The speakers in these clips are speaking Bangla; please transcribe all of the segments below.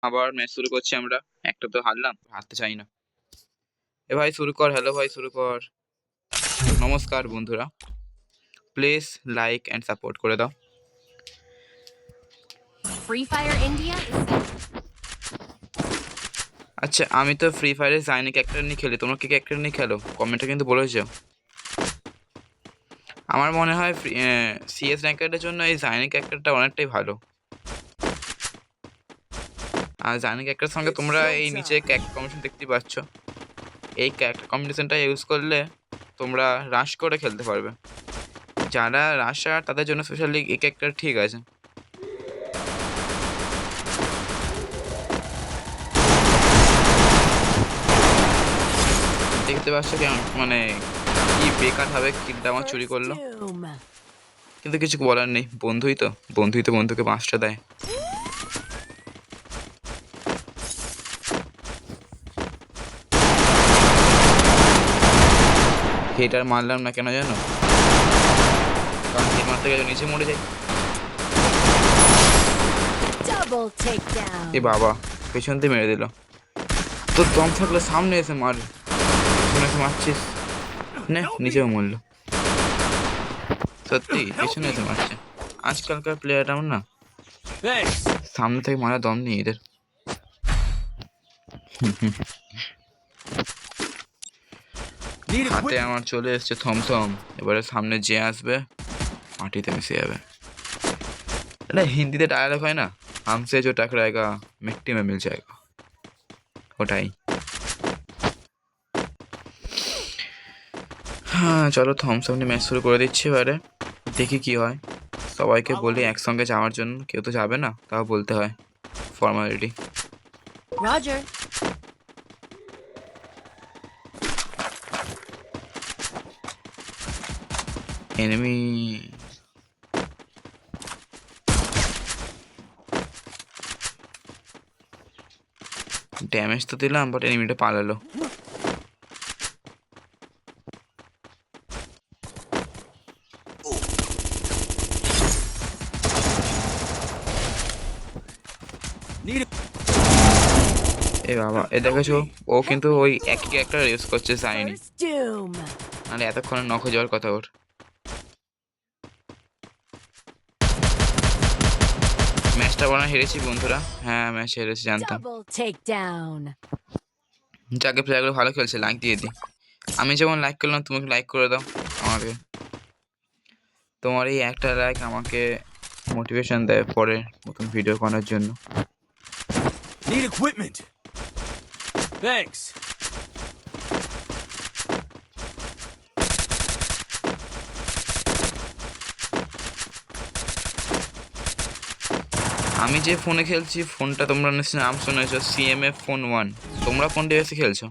আবার ম্যাচ শুরু করছি আমরা। একটা তো হারলাম, হারতে চাই না। এ ভাই শুরু কর, হ্যালো ভাই শুরু কর। নমস্কার বন্ধুরা, প্লিজ লাইক অ্যান্ড সাপোর্ট করে দাও। Free Fire India is আচ্ছা, আমি তো ফ্রি ফায়ারে জাইনি ক্যারেক্টার নিয়ে খেলি, তোমরা কি ক্যারেক্টার নিয়ে খেলো কমেন্টে কিন্তু বলে যাও। আমার মনে হয় সিএস র্যাঙ্কারের জন্য এই জাইনি ক্যারেক্টারটা অনেকটাই ভালো। আর জাইনি ক্যারেক্টারের সঙ্গে তোমরা এই নিচে ক্যারেক্টার কম্বিনেশন দেখতেই পাচ্ছ। এই ক্যারেক্টার কম্বিনেশনটা ইউজ করলে তোমরা রাশ করে খেলতে পারবে। যারা রাশার তাদের জন্য স্পেশালি এই ক্যারেক্টার ঠিক আছে। দেখতে পাচ্ছ কেমন মানে কি বেকার ভাবে কিলটা আমার চুরি করলো, Doom. কিন্তু কিছু বলার নেই, বন্ধুই তো বন্ধুকে বাঁশটা দেয়। হেটার মারলাম না কেন জানো? কারণ হেট মারতে গেলে নিচে মরে যাই। Double takedown. এ বাবা, পেছন দিয়ে মেরে দিল। তোর দম থাকলে সামনে এসে মার, পেছনে এসে মারছিস না, নিচেও মরলো। সত্যি পেছনে এসে মারছে। আজকালকার প্লেয়ারটা আমার না, সামনে থেকে মারা দম নেই এদের। হাতে আমার চলে এসছে থমথম, এবারে সামনে যে আসবে মাটিতে মিশে যাবে। এটা হিন্দিতে ডায়লগ হয় না, হামসে जो टकराएगा मिट्टी में मिल जाएगा, ওটাই। হ্যাঁ চলো থমথম নিয়ে ম্যাচ শুরু করে দিচ্ছি। এবারে দেখি কি হয়। সবাইকে বলি একসঙ্গে যাওয়ার জন্য, কেউ তো যাবে না, তাও বলতে হয় ফর্মালিটি। Roger. এনিমি ড্যামেজ তো দিলাম, বাট এনিমিটা পালালো। এ বাবা, এ দেখেছো ও কিন্তু ওই একই ক্যারেক্টার ইউজ করছে জাইনি, First Doom. নাহলে এতক্ষণে নক হয়ে যাওয়ার কথা ওর। ম্যাচটা বলা হেরেছি বন্ধুরা, হ্যাঁ ম্যাচ হেরেছি জানতাম। Double takedown. যাকে প্লেয়ারগুলো ভালো খেলছে লাইক দিয়ে দিই। আমি যেমন লাইক করলাম তুমি লাইক করে দাও আমাকে। তোমার এই একটা লাইক আমাকে মোটিভেশন দেয় পরে নতুন ভিডিও বানানোর জন্য। Need equipment. Thanks. আমি যে ফোনে খেলছি ফোনটা তোমরা নিশ্চয়ই নাম শুনেছো, CMF ফোন 1। তোমরা কোন ডিভাইসে খেলছো?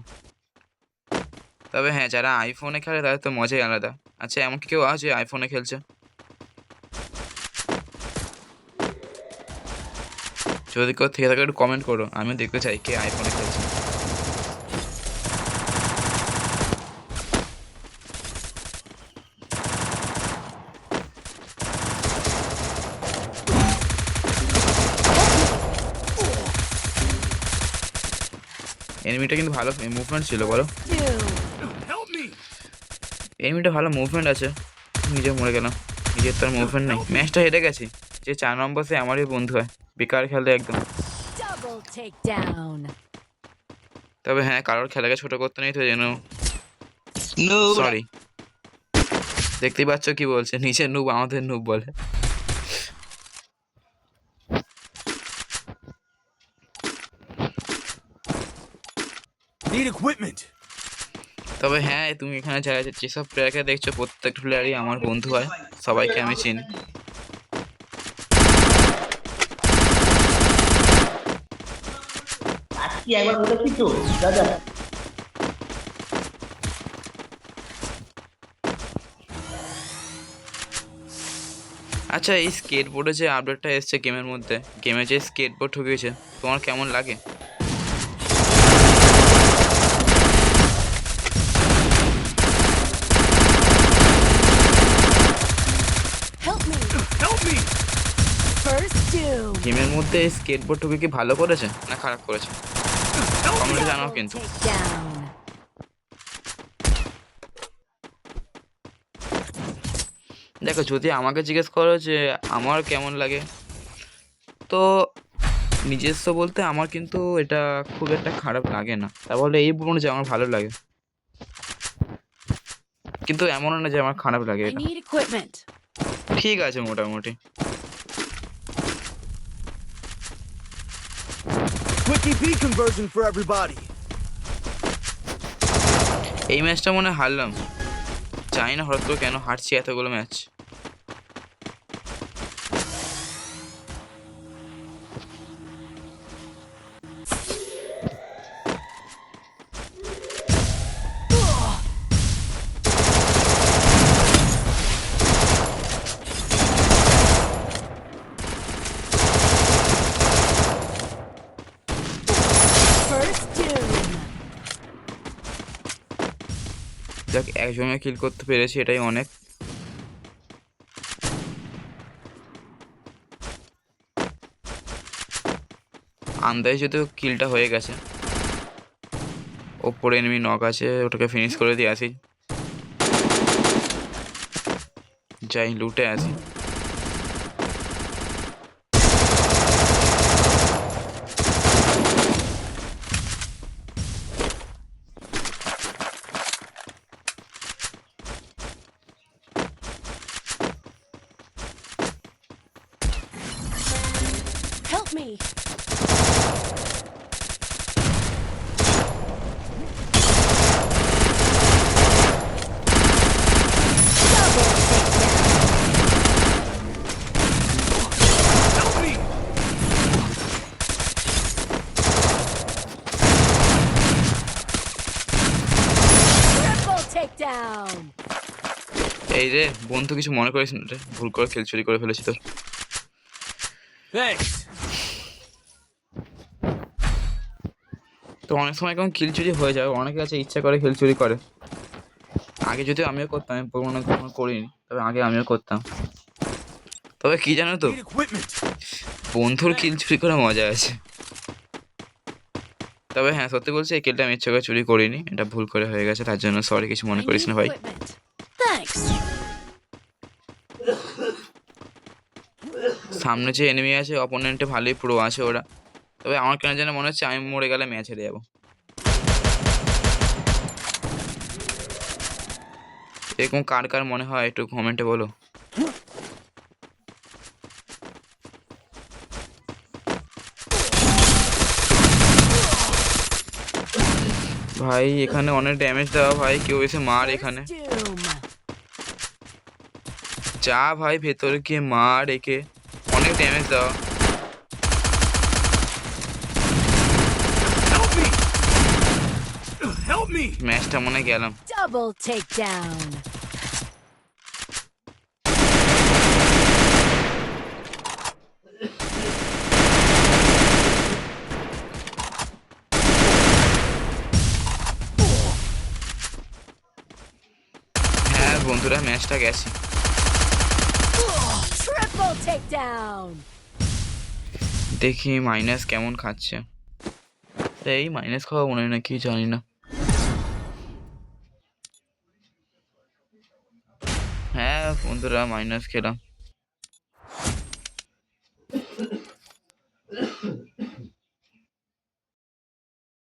তবে হ্যাঁ, যারা আইফোনে খেলে তাদের তো মজাই আলাদা। আচ্ছা, এমন কি কেউ আছে আইফোনে খেলছে? যদি কেউ থেকে থাকে একটু কমেন্ট করো, আমিও দেখতে চাই কে আইফোনে খেলছে। এনিমিটা কিন্তু ভালো মুভমেন্ট ছিল, বলো। Doom. Help me. এনিমিটা ভালো মুভমেন্ট আছে, নিজে মরে গেলাম। নিজের তো আর মুভমেন্ট নেই, ম্যাচটা হেরে গেছি। যে 4 নম্বর সে আমারই বন্ধু হয়, বেকার খেলে একদম। Double takedown. তবে হ্যাঁ, কারোর খেলাকে ছোট করতে নেই তো যেন। সরি, দেখতেই পাচ্ছ কি বলছে, নিচের নুব আমাদের নুব বলে। Need equipment. তবে হ্যাঁ, তুমি এখানে যারা যেসব প্লেয়ারকে দেখছো প্রত্যেকটা প্লেয়ারই আমার বন্ধু হয়, সবাইকে আমি চিনি। কি একবার বলেছি তো দাদা। আচ্ছা, এই স্কেটবোর্ডে যে আপডেটটা এসছে গেমের মধ্যে, গেমে যে স্কেটবোর্ড ঢুকেছে, তোমার কেমন লাগে? Help me. Help me. First doom. গেমের মধ্যে স্কেটবোর্ডটাকে কি ভালো করেছে না খারাপ করেছে কমেন্টে জানাও Double কিন্তু। takedown. দেখো যদি আমাকে জিজ্ঞেস করো যে আমার কেমন লাগে, তো নিজস্ব বলতে আমার কিন্তু এটা খুব একটা খারাপ লাগে না, তা বলে এই বলবো না যে আমার ভালো লাগে, কিন্তু এমনও না যে আমার খারাপ লাগে I এটা, need equipment. ঠিক আছে মোটামুটি। Quick EP conversion for everybody. এই ম্যাচটা মনে হয় হারলাম, জানি না হঠাৎ করে কেন হারছি এতগুলো ম্যাচ। First doom. যাক একজনে কিল করতে পেরেছি এটাই অনেক। আন্দাজে যদিও কিলটা হয়ে গেছে, ওপরে এনিমি নক আছে, ওটাকে ফিনিশ করে দিয়ে আসি, যাই লুটে আসি। Help me. Double takedown. Help me. Triple takedown. এই রে বন্ধু কিছু মনে করিস না রে, ভুল করে খেল চুরি করে ফেলেছি তোর। Thanks. তো অনেক সময় কেমন কিল চুরি হয়ে যায়, অনেকে আছে ইচ্ছা করে কিল চুরি করে। আগে যদিও আমিও করতাম, আমি মনে কখনো করিনি, তবে আগে আমিও করতাম। তবে কি জানো তো, Need equipment. বন্ধুর কিল চুরি করে মজা আছে। তবে হ্যাঁ সত্যি বলছি এই কিলটা আমি ইচ্ছা করে চুরি করিনি, এটা ভুল করে হয়ে গেছে, তার জন্য সরি, কিছু মনে I করিস need না ভাই। equipment. Thanks. সামনে যে এনিমি আছে অপোনেন্টে ভালোই প্রো আছে ওরা, তবে আমার কেন যেন মনে হচ্ছে আমি মরে গেলে ম্যাচ হেরে যাবো। এরকম কার কার মনে হয় একটু কমেন্টে বলো। ভাই এখানে অনেক ড্যামেজ দেওয়া, ভাই কেউ এসে মার এখানে, First doom. যা ভাই ভেতরে গিয়ে মার একে, অনেক ড্যামেজ দেওয়া। Help me. Help me. ম্যাচটা মনে হয় গেলাম। Double takedown. হ্যাঁ বন্ধুরা ম্যাচটা গেছে। Triple takedown. দেখি মাইনাস কেমন খাচ্ছে, এই মাইনাস খাওয়া মনে হয় না, কি জানি না। হ্যাঁ বন্ধুরা মাইনাস খেলাম।